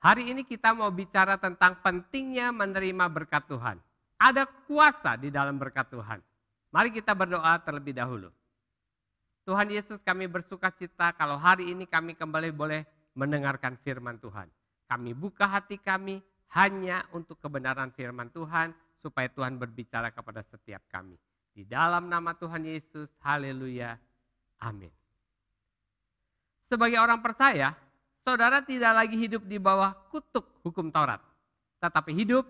Hari ini kita mau bicara tentang pentingnya menerima berkat Tuhan. Ada kuasa di dalam berkat Tuhan. Mari kita berdoa terlebih dahulu. Tuhan Yesus, kami bersuka cita kalau hari ini kami kembali boleh mendengarkan firman Tuhan. Kami buka hati kami hanya untuk kebenaran firman Tuhan, supaya Tuhan berbicara kepada setiap kami. Di dalam nama Tuhan Yesus, haleluya, amin. Sebagai orang percaya, saudara tidak lagi hidup di bawah kutuk hukum Taurat, tetapi hidup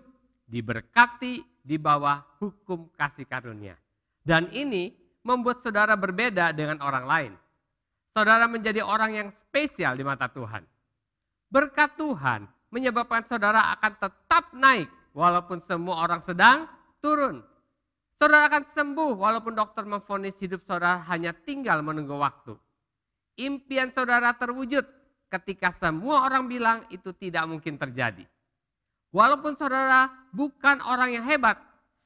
diberkati di bawah hukum kasih karunia. Dan ini membuat saudara berbeda dengan orang lain. Saudara menjadi orang yang spesial di mata Tuhan. Berkat Tuhan menyebabkan saudara akan tetap naik walaupun semua orang sedang turun. Saudara akan sembuh walaupun dokter memvonis hidup saudara hanya tinggal menunggu waktu. Impian saudara terwujud ketika semua orang bilang itu tidak mungkin terjadi. Walaupun saudara bukan orang yang hebat,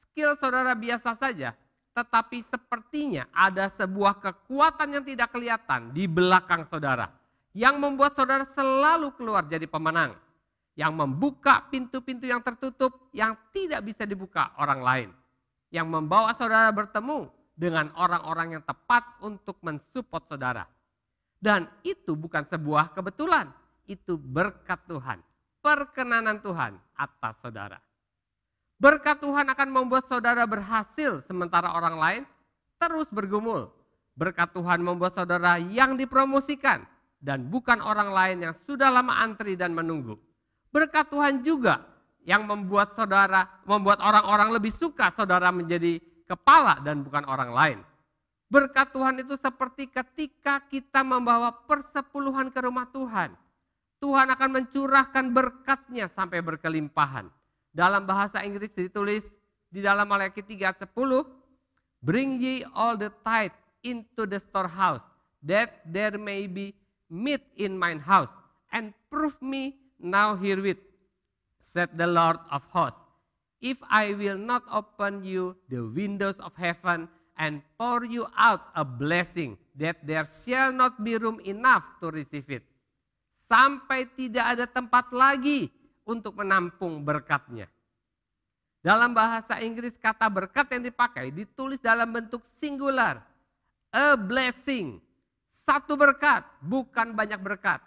skill saudara biasa saja, tetapi sepertinya ada sebuah kekuatan yang tidak kelihatan di belakang saudara, yang membuat saudara selalu keluar jadi pemenang, yang membuka pintu-pintu yang tertutup yang tidak bisa dibuka orang lain, yang membawa saudara bertemu dengan orang-orang yang tepat untuk mensupport saudara. Dan itu bukan sebuah kebetulan, itu berkat Tuhan, perkenanan Tuhan atas saudara. Berkat Tuhan akan membuat saudara berhasil sementara orang lain terus bergumul. Berkat Tuhan membuat saudara yang dipromosikan dan bukan orang lain yang sudah lama antri dan menunggu. Berkat Tuhan juga yang membuat orang-orang lebih suka saudara menjadi kepala dan bukan orang lain. Berkat Tuhan itu seperti ketika kita membawa persepuluhan ke rumah Tuhan. Tuhan akan mencurahkan berkatnya sampai berkelimpahan. Dalam bahasa Inggris ditulis di dalam Maleakhi 3 ayat 10, "Bring ye all the tithe into the storehouse, that there may be meat in mine house, and prove me now herewith, said the Lord of hosts, if I will not open you the windows of heaven and pour you out a blessing, that there shall not be room enough to receive it." Sampai tidak ada tempat lagi untuk menampung berkatnya. Dalam bahasa Inggris kata berkat yang dipakai ditulis dalam bentuk singular. A blessing. Satu berkat, bukan banyak berkat.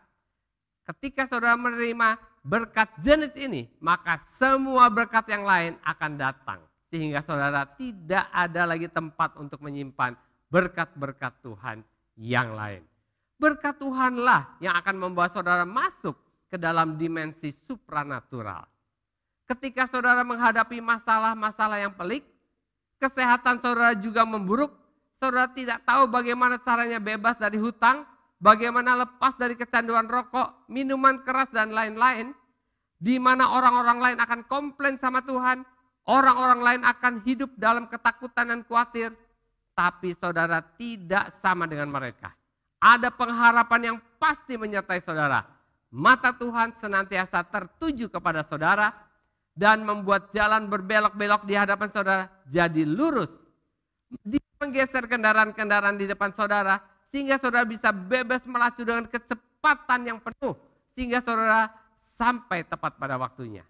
Ketika saudara menerima berkat jenis ini, maka semua berkat yang lain akan datang. Sehingga saudara tidak ada lagi tempat untuk menyimpan berkat-berkat Tuhan yang lain. Berkat Tuhanlah yang akan membawa saudara masuk ke dalam dimensi supranatural. Ketika saudara menghadapi masalah-masalah yang pelik, kesehatan saudara juga memburuk, saudara tidak tahu bagaimana caranya bebas dari hutang, bagaimana lepas dari kecanduan rokok, minuman keras dan lain-lain, di mana orang-orang lain akan komplain sama Tuhan, orang-orang lain akan hidup dalam ketakutan dan khawatir, tapi saudara tidak sama dengan mereka. Ada pengharapan yang pasti menyertai saudara. Mata Tuhan senantiasa tertuju kepada saudara dan membuat jalan berbelok-belok di hadapan saudara jadi lurus. Dia menggeser kendaraan-kendaraan di depan saudara sehingga saudara bisa bebas melaju dengan kecepatan yang penuh sehingga saudara sampai tepat pada waktunya.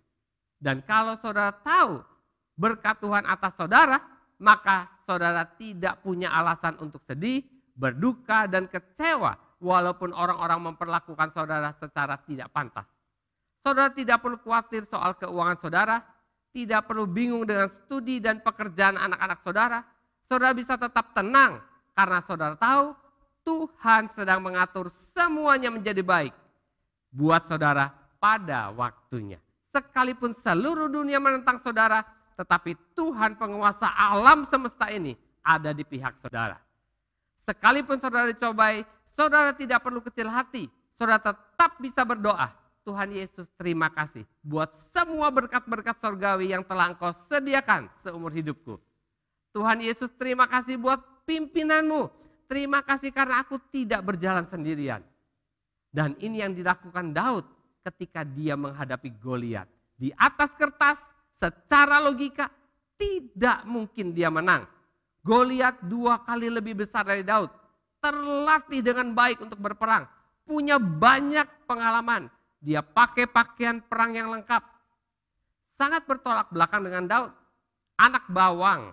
Dan kalau saudara tahu berkat Tuhan atas saudara, maka saudara tidak punya alasan untuk sedih, berduka dan kecewa walaupun orang-orang memperlakukan saudara secara tidak pantas. Saudara tidak perlu khawatir soal keuangan saudara, tidak perlu bingung dengan studi dan pekerjaan anak-anak saudara. Saudara bisa tetap tenang karena saudara tahu Tuhan sedang mengatur semuanya menjadi baik buat saudara pada waktunya. Sekalipun seluruh dunia menentang saudara, tetapi Tuhan penguasa alam semesta ini ada di pihak saudara. Sekalipun saudara dicobai, saudara tidak perlu kecil hati. Saudara tetap bisa berdoa. Tuhan Yesus, terima kasih buat semua berkat-berkat surgawi yang telah Engkau sediakan seumur hidupku. Tuhan Yesus, terima kasih buat pimpinanmu. Terima kasih karena aku tidak berjalan sendirian. Dan ini yang dilakukan Daud ketika dia menghadapi Goliat. Di atas kertas, secara logika, tidak mungkin dia menang. Goliat 2 kali lebih besar dari Daud. Terlatih dengan baik untuk berperang. Punya banyak pengalaman. dia pakai pakaian perang yang lengkap. Sangat bertolak belakang dengan Daud. Anak bawang,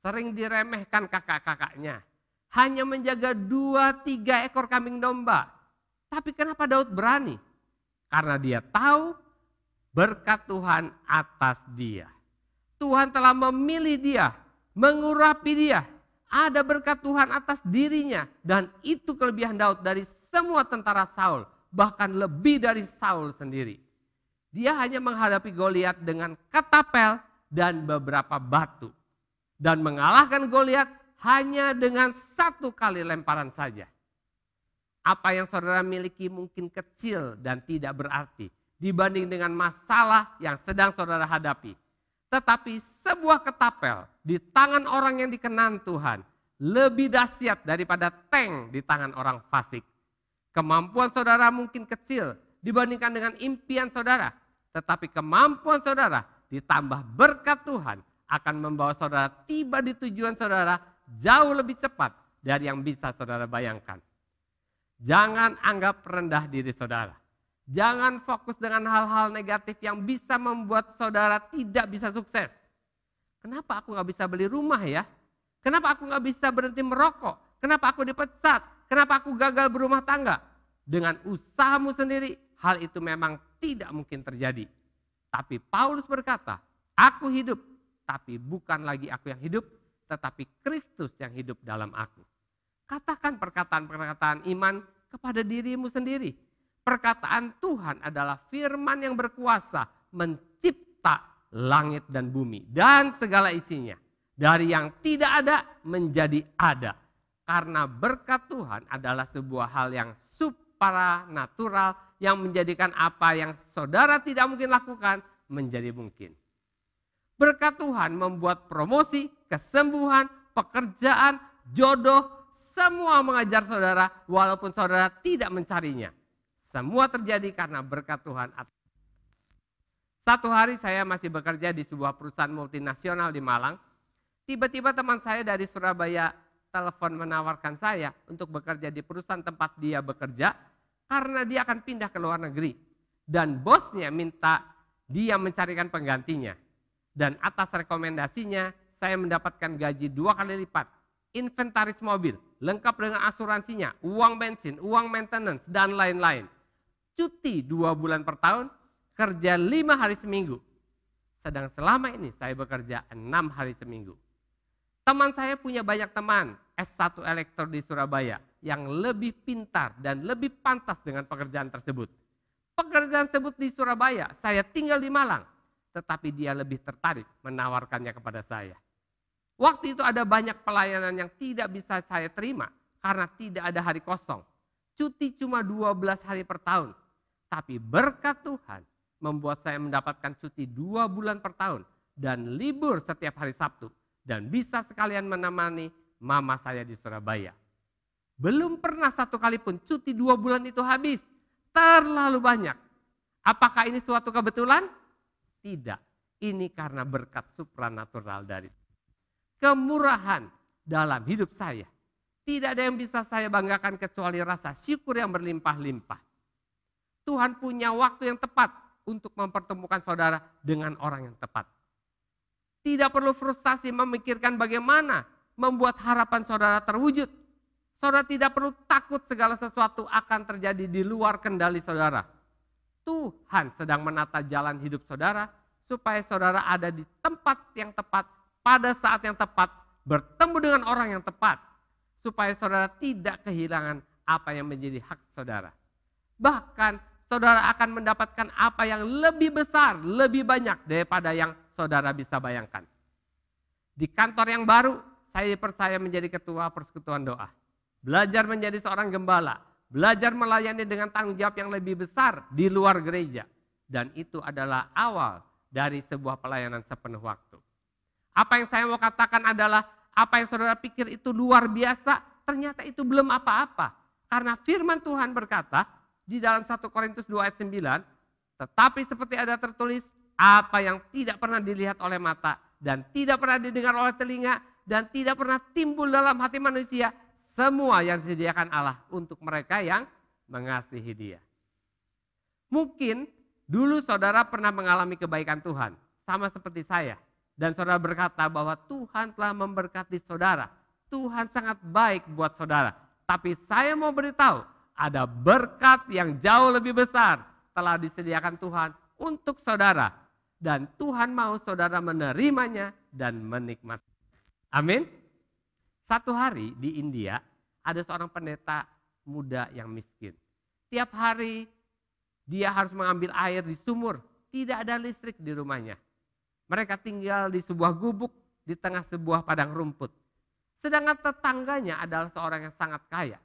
sering diremehkan kakak-kakaknya. Hanya menjaga 2-3 ekor kambing domba. Tapi kenapa Daud berani? Karena dia tahu berkat Tuhan atas dia. Tuhan telah memilih dia, mengurapi dia. Ada berkat Tuhan atas dirinya. Dan itu kelebihan Daud dari semua tentara Saul. Bahkan lebih dari Saul sendiri. Dia hanya menghadapi Goliat dengan ketapel dan beberapa batu. Dan mengalahkan Goliat hanya dengan 1 kali lemparan saja. Apa yang saudara miliki mungkin kecil dan tidak berarti dibanding dengan masalah yang sedang saudara hadapi. Tetapi sebuah ketapel di tangan orang yang dikenan Tuhan lebih dahsyat daripada tank di tangan orang fasik. Kemampuan saudara mungkin kecil dibandingkan dengan impian saudara. Tetapi kemampuan saudara ditambah berkat Tuhan akan membawa saudara tiba di tujuan saudara jauh lebih cepat dari yang bisa saudara bayangkan. Jangan anggap rendah diri saudara. Jangan fokus dengan hal-hal negatif yang bisa membuat saudara tidak bisa sukses. Kenapa aku gak bisa beli rumah ya? Kenapa aku gak bisa berhenti merokok? Kenapa aku dipecat? Kenapa aku gagal berumah tangga? Dengan usahamu sendiri, hal itu memang tidak mungkin terjadi. Tapi Paulus berkata, aku hidup, tapi bukan lagi aku yang hidup, tetapi Kristus yang hidup dalam aku. Katakan perkataan-perkataan iman kepada dirimu sendiri. Perkataan Tuhan adalah firman yang berkuasa mencipta langit dan bumi dan segala isinya. Dari yang tidak ada menjadi ada. Karena berkat Tuhan adalah sebuah hal yang supranatural yang menjadikan apa yang saudara tidak mungkin lakukan menjadi mungkin. Berkat Tuhan membuat promosi, kesembuhan, pekerjaan, jodoh, semua mengajar saudara walaupun saudara tidak mencarinya. Semua terjadi karena berkat Tuhan. Satu hari saya masih bekerja di sebuah perusahaan multinasional di Malang. Tiba-tiba teman saya dari Surabaya telepon menawarkan saya untuk bekerja di perusahaan tempat dia bekerja karena dia akan pindah ke luar negeri. Dan bosnya minta dia mencarikan penggantinya. Dan atas rekomendasinya saya mendapatkan gaji 2 kali lipat. Inventaris mobil, lengkap dengan asuransinya, uang bensin, uang maintenance, dan lain-lain. Cuti 2 bulan per tahun, kerja 5 hari seminggu. Sedang selama ini saya bekerja 6 hari seminggu. Teman saya punya banyak teman S1 elektro di Surabaya yang lebih pintar dan lebih pantas dengan pekerjaan tersebut. Pekerjaan tersebut di Surabaya, saya tinggal di Malang. Tetapi dia lebih tertarik menawarkannya kepada saya. Waktu itu ada banyak pelayanan yang tidak bisa saya terima karena tidak ada hari kosong. Cuti cuma 12 hari per tahun. Tapi berkat Tuhan membuat saya mendapatkan cuti 2 bulan per tahun dan libur setiap hari Sabtu. Dan bisa sekalian menemani mama saya di Surabaya. Belum pernah 1 kali pun cuti 2 bulan itu habis. Terlalu banyak. Apakah ini suatu kebetulan? Tidak. Ini karena berkat supranatural dari kemurahan dalam hidup saya. Tidak ada yang bisa saya banggakan kecuali rasa syukur yang berlimpah-limpah. Tuhan punya waktu yang tepat untuk mempertemukan saudara dengan orang yang tepat. Tidak perlu frustasi memikirkan bagaimana membuat harapan saudara terwujud. Saudara tidak perlu takut segala sesuatu akan terjadi di luar kendali saudara. Tuhan sedang menata jalan hidup saudara supaya saudara ada di tempat yang tepat pada saat yang tepat, bertemu dengan orang yang tepat, supaya saudara tidak kehilangan apa yang menjadi hak saudara. Bahkan saudara akan mendapatkan apa yang lebih besar, lebih banyak daripada yang saudara bisa bayangkan. Di kantor yang baru, saya dipercaya menjadi ketua persekutuan doa. Belajar menjadi seorang gembala, belajar melayani dengan tanggung jawab yang lebih besar di luar gereja. Dan itu adalah awal dari sebuah pelayanan sepenuh waktu. Apa yang saya mau katakan adalah, apa yang saudara pikir itu luar biasa, ternyata itu belum apa-apa. Karena firman Tuhan berkata, di dalam 1 Korintus 2 ayat 9, tetapi seperti ada tertulis, apa yang tidak pernah dilihat oleh mata, dan tidak pernah didengar oleh telinga, dan tidak pernah timbul dalam hati manusia, semua yang disediakan Allah untuk mereka yang mengasihi Dia. Mungkin dulu saudara pernah mengalami kebaikan Tuhan, sama seperti saya. Dan saudara berkata bahwa Tuhan telah memberkati saudara. Tuhan sangat baik buat saudara. Tapi saya mau beritahu, ada berkat yang jauh lebih besar telah disediakan Tuhan untuk saudara. Dan Tuhan mau saudara menerimanya dan menikmati. Amin. Satu hari di India ada seorang pendeta muda yang miskin. Tiap hari dia harus mengambil air di sumur. Tidak ada listrik di rumahnya. Mereka tinggal di sebuah gubuk di tengah sebuah padang rumput. Sedangkan tetangganya adalah seorang yang sangat kaya.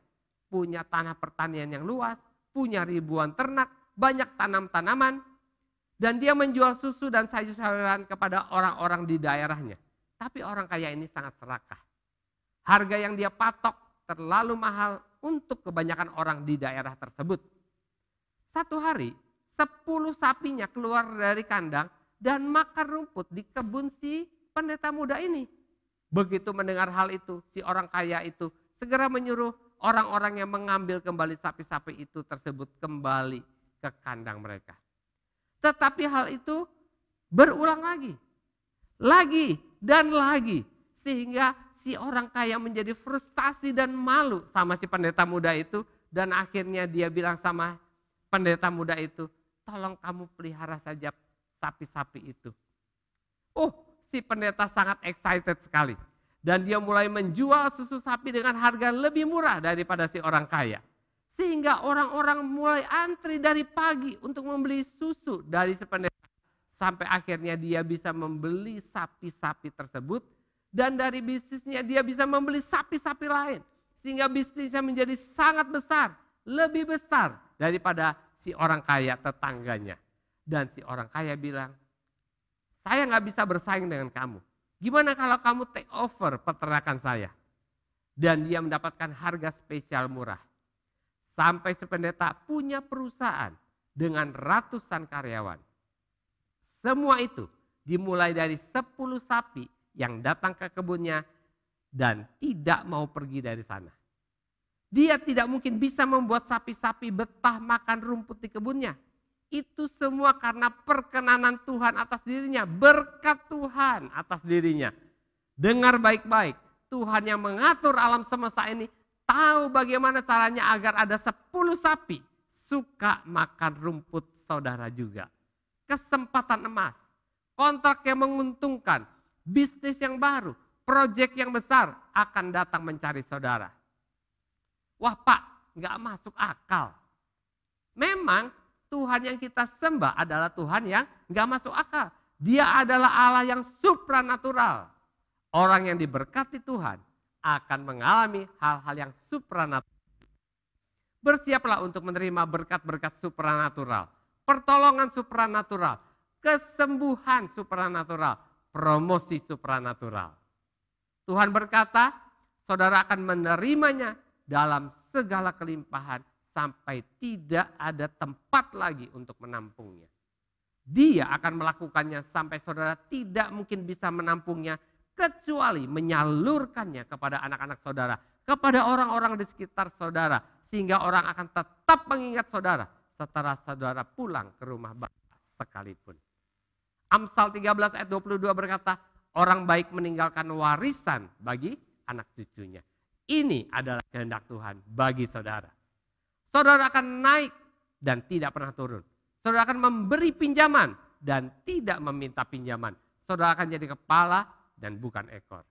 Punya tanah pertanian yang luas, punya ribuan ternak, banyak tanam-tanaman. Dan dia menjual susu dan sayur-sayuran kepada orang-orang di daerahnya. Tapi orang kaya ini sangat serakah. Harga yang dia patok terlalu mahal untuk kebanyakan orang di daerah tersebut. Satu hari, 10 sapinya keluar dari kandang dan makan rumput di kebun si pendeta muda ini. Begitu mendengar hal itu, si orang kaya itu segera menyuruh orang-orang yang mengambil kembali sapi-sapi itu tersebut kembali ke kandang mereka. Tetapi hal itu berulang lagi dan lagi. Sehingga si orang kaya menjadi frustasi dan malu sama si pendeta muda itu. Dan akhirnya dia bilang sama pendeta muda itu, tolong kamu pelihara saja sapi-sapi itu. Si pendeta sangat excited sekali. Dan dia mulai menjual susu sapi dengan harga lebih murah daripada si orang kaya. Sehingga orang-orang mulai antri dari pagi untuk membeli susu dari si pendeta. Sampai akhirnya dia bisa membeli sapi-sapi tersebut. Dan dari bisnisnya dia bisa membeli sapi-sapi lain. Sehingga bisnisnya menjadi sangat besar. Lebih besar daripada si orang kaya tetangganya. Dan si orang kaya bilang, saya gak bisa bersaing dengan kamu. Gimana kalau kamu take over peternakan saya? Dan dia mendapatkan harga spesial murah. Sampai si pendeta punya perusahaan dengan ratusan karyawan. Semua itu dimulai dari 10 sapi yang datang ke kebunnya dan tidak mau pergi dari sana. Dia tidak mungkin bisa membuat sapi-sapi betah makan rumput di kebunnya. Itu semua karena perkenanan Tuhan atas dirinya, berkat Tuhan atas dirinya. Dengar baik-baik, Tuhan yang mengatur alam semesta ini tahu bagaimana caranya agar ada 10 sapi suka makan rumput saudara juga. Kesempatan emas, kontrak yang menguntungkan, bisnis yang baru, proyek yang besar akan datang mencari saudara. Wah Pak, gak masuk akal. Memang Tuhan yang kita sembah adalah Tuhan yang gak masuk akal. Dia adalah Allah yang supranatural. Orang yang diberkati Tuhan akan mengalami hal-hal yang supranatural. Bersiaplah untuk menerima berkat-berkat supranatural. Pertolongan supranatural. Kesembuhan supranatural. Promosi supranatural. Tuhan berkata, saudara akan menerimanya dalam segala kelimpahan sampai tidak ada tempat lagi untuk menampungnya. Dia akan melakukannya sampai saudara tidak mungkin bisa menampungnya kecuali menyalurkannya kepada anak-anak saudara, kepada orang-orang di sekitar saudara, sehingga orang akan tetap mengingat saudara setelah saudara pulang ke rumah Bapa sekalipun. Amsal 13 ayat 22 berkata, orang baik meninggalkan warisan bagi anak cucunya. Ini adalah kehendak Tuhan bagi saudara. Saudara akan naik dan tidak pernah turun. Saudara akan memberi pinjaman dan tidak meminta pinjaman. Saudara akan jadi kepala dan bukan ekor.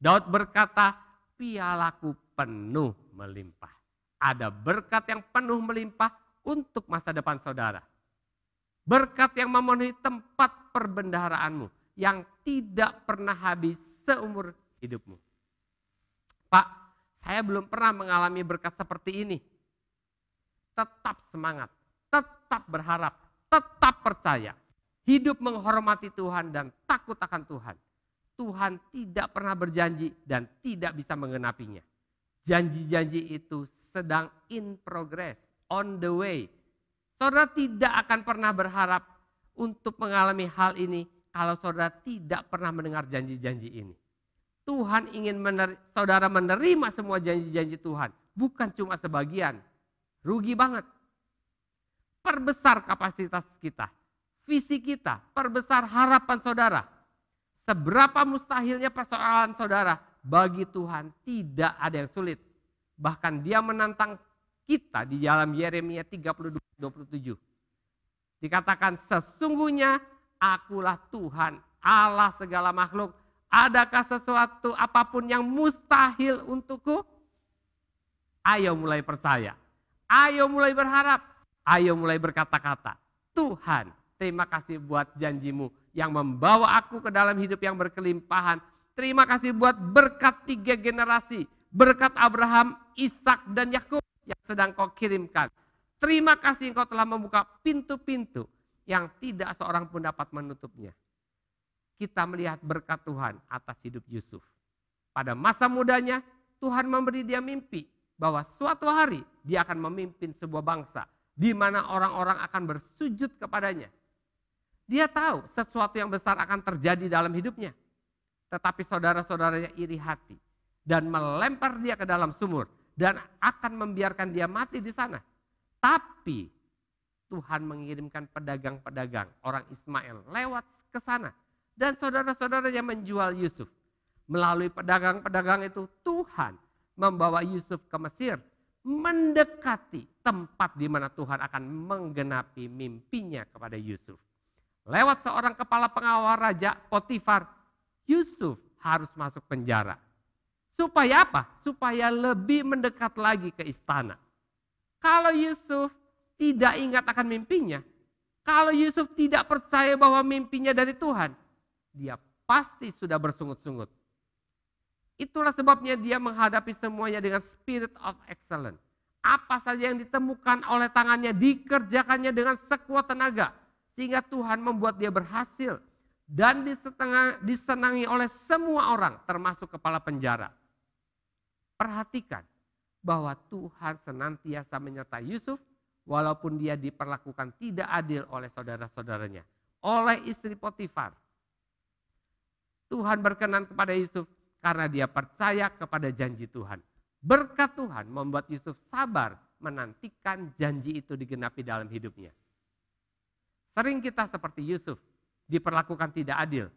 Daud berkata, pialaku penuh melimpah. Ada berkat yang penuh melimpah untuk masa depan saudara. Berkat yang memenuhi tempat perbendaharaanmu yang tidak pernah habis seumur hidupmu. Pak, saya belum pernah mengalami berkat seperti ini. Tetap semangat, tetap berharap, tetap percaya. Hidup menghormati Tuhan dan takut akan Tuhan. Tuhan tidak pernah berjanji dan tidak bisa menggenapinya. Janji-janji itu sedang in progress, on the way. Saudara tidak akan pernah berharap untuk mengalami hal ini kalau saudara tidak pernah mendengar janji-janji ini. Tuhan ingin saudara menerima semua janji-janji Tuhan. Bukan cuma sebagian. Rugi banget. perbesar kapasitas kita, visi kita, perbesar harapan saudara. Seberapa mustahilnya persoalan saudara, bagi Tuhan tidak ada yang sulit. Bahkan dia menantang kita di dalam Yeremia 32:27. Dikatakan, sesungguhnya akulah Tuhan, Allah segala makhluk. Adakah sesuatu apapun yang mustahil untukku? Ayo mulai percaya. Ayo mulai berharap. Ayo mulai berkata-kata. Tuhan, terima kasih buat janjimu yang membawa aku ke dalam hidup yang berkelimpahan. Terima kasih buat berkat 3 generasi. Berkat Abraham, Ishak dan Yakub yang sedang kau kirimkan. Terima kasih engkau telah membuka pintu-pintu yang tidak seorang pun dapat menutupnya. Kita melihat berkat Tuhan atas hidup Yusuf. Pada masa mudanya Tuhan memberi dia mimpi bahwa suatu hari dia akan memimpin sebuah bangsa di mana orang-orang akan bersujud kepadanya. Dia tahu sesuatu yang besar akan terjadi dalam hidupnya. Tetapi saudara-saudaranya iri hati dan melempar dia ke dalam sumur dan akan membiarkan dia mati di sana. Tapi Tuhan mengirimkan pedagang-pedagang orang Ismail lewat ke sana. Dan saudara-saudaranya menjual Yusuf. Melalui pedagang-pedagang itu Tuhan membawa Yusuf ke Mesir. Mendekati tempat di mana Tuhan akan menggenapi mimpinya kepada Yusuf. Lewat seorang kepala pengawal raja Potifar, Yusuf harus masuk penjara. Supaya apa? Supaya lebih mendekat lagi ke istana. Kalau Yusuf tidak ingat akan mimpinya, kalau Yusuf tidak percaya bahwa mimpinya dari Tuhan, dia pasti sudah bersungut-sungut. Itulah sebabnya dia menghadapi semuanya dengan spirit of excellence. Apa saja yang ditemukan oleh tangannya dikerjakannya dengan sekuat tenaga. Sehingga Tuhan membuat dia berhasil. Dan disenangi oleh semua orang termasuk kepala penjara. Perhatikan bahwa Tuhan senantiasa menyertai Yusuf walaupun dia diperlakukan tidak adil oleh saudara-saudaranya. Oleh istri Potifar. Tuhan berkenan kepada Yusuf karena dia percaya kepada janji Tuhan. Berkat Tuhan membuat Yusuf sabar menantikan janji itu digenapi dalam hidupnya. Sering kita seperti Yusuf, diperlakukan tidak adil.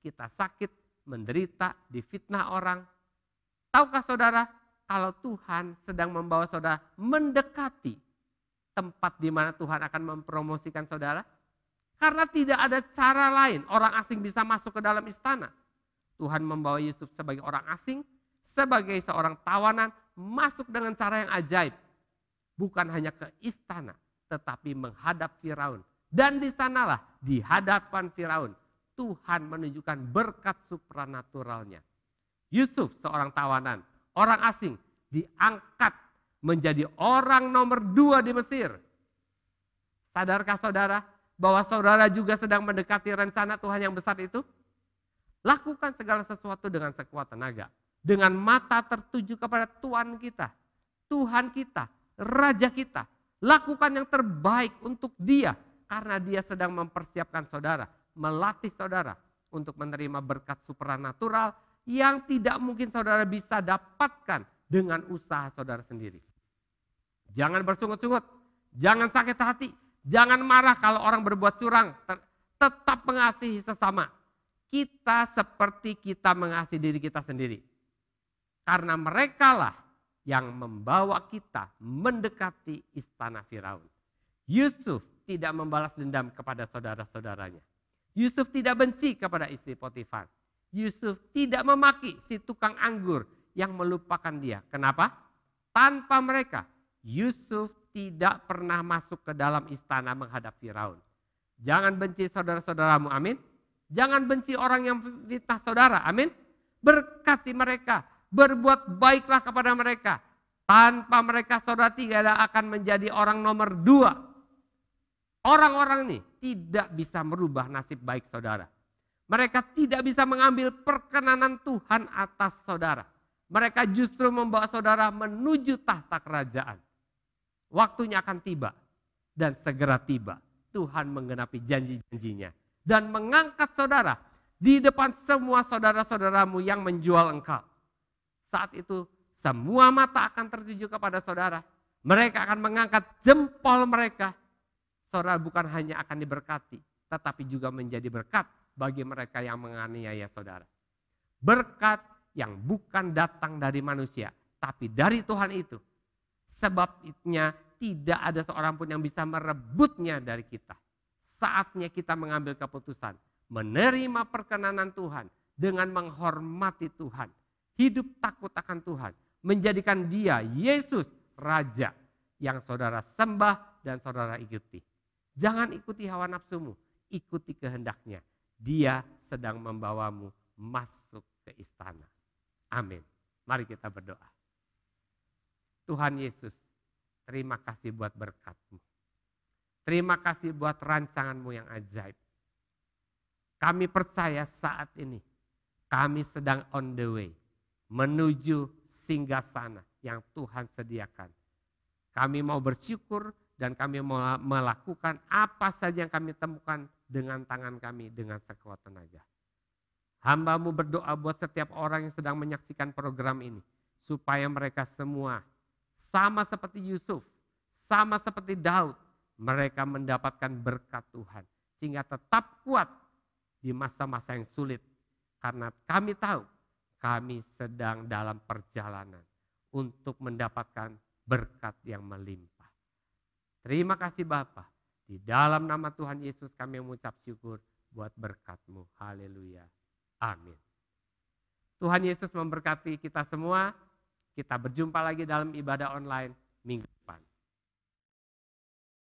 Kita sakit, menderita, difitnah orang. Tahukah saudara, kalau Tuhan sedang membawa saudara mendekati tempat di mana Tuhan akan mempromosikan saudara? Karena tidak ada cara lain orang asing bisa masuk ke dalam istana. Tuhan membawa Yusuf sebagai orang asing, sebagai seorang tawanan, masuk dengan cara yang ajaib. Bukan hanya ke istana, tetapi menghadap Firaun. Dan di sanalah, di hadapan Firaun, Tuhan menunjukkan berkat supranaturalnya. Yusuf seorang tawanan, orang asing, diangkat menjadi orang nomor 2 di Mesir. Sadarkah saudara? Bahwa saudara juga sedang mendekati rencana Tuhan yang besar itu? Lakukan segala sesuatu dengan sekuat tenaga. Dengan mata tertuju kepada Tuhan kita. Tuhan kita, Raja kita. Lakukan yang terbaik untuk Dia. Karena Dia sedang mempersiapkan saudara. Melatih saudara untuk menerima berkat supranatural yang tidak mungkin saudara bisa dapatkan dengan usaha saudara sendiri. Jangan bersungut-sungut. Jangan sakit hati. Jangan marah kalau orang berbuat curang, tetap mengasihi sesama. Kita seperti kita mengasihi diri kita sendiri. Karena merekalah yang membawa kita mendekati istana Firaun. Yusuf tidak membalas dendam kepada saudara-saudaranya. Yusuf tidak benci kepada istri Potifar. Yusuf tidak memaki si tukang anggur yang melupakan dia. Kenapa? Tanpa mereka, Yusuf tidak pernah masuk ke dalam istana menghadap Firaun. Jangan benci saudara-saudaramu, amin. Jangan benci orang yang fitnah saudara, amin. Berkati mereka, berbuat baiklah kepada mereka. Tanpa mereka saudara tidak akan menjadi orang nomor 2. Orang-orang ini tidak bisa merubah nasib baik saudara. Mereka tidak bisa mengambil perkenanan Tuhan atas saudara. Mereka justru membawa saudara menuju tahta kerajaan. Waktunya akan tiba dan segera tiba. Tuhan menggenapi janji-janjinya dan mengangkat saudara di depan semua saudara-saudaramu yang menjual engkau. Saat itu semua mata akan tertuju kepada saudara. Mereka akan mengangkat jempol mereka saudara bukan hanya akan diberkati, tetapi juga menjadi berkat bagi mereka yang menganiaya saudara. Berkat yang bukan datang dari manusia, tapi dari Tuhan itu. Sebabnya tidak ada seorang pun yang bisa merebutnya dari kita. Saatnya kita mengambil keputusan, menerima perkenanan Tuhan dengan menghormati Tuhan. Hidup takut akan Tuhan, menjadikan Dia, Yesus, Raja yang saudara sembah dan saudara ikuti. Jangan ikuti hawa nafsumu, ikuti kehendaknya. Dia sedang membawamu masuk ke istana. Amin. Mari kita berdoa. Tuhan Yesus, terima kasih buat berkat-Mu. Terima kasih buat rancangan-Mu yang ajaib. Kami percaya saat ini kami sedang on the way menuju singgasana yang Tuhan sediakan. Kami mau bersyukur dan kami mau melakukan apa saja yang kami temukan dengan tangan kami dengan sekuat tenaga. Hamba-Mu berdoa buat setiap orang yang sedang menyaksikan program ini, supaya mereka semua sama seperti Yusuf, sama seperti Daud, mereka mendapatkan berkat Tuhan. Sehingga tetap kuat di masa-masa yang sulit. Karena kami tahu kami sedang dalam perjalanan untuk mendapatkan berkat yang melimpah. Terima kasih Bapa. Di dalam nama Tuhan Yesus kami mengucap syukur buat berkat-Mu. Haleluya. Amin. Tuhan Yesus memberkati kita semua. Kita berjumpa lagi dalam ibadah online minggu depan.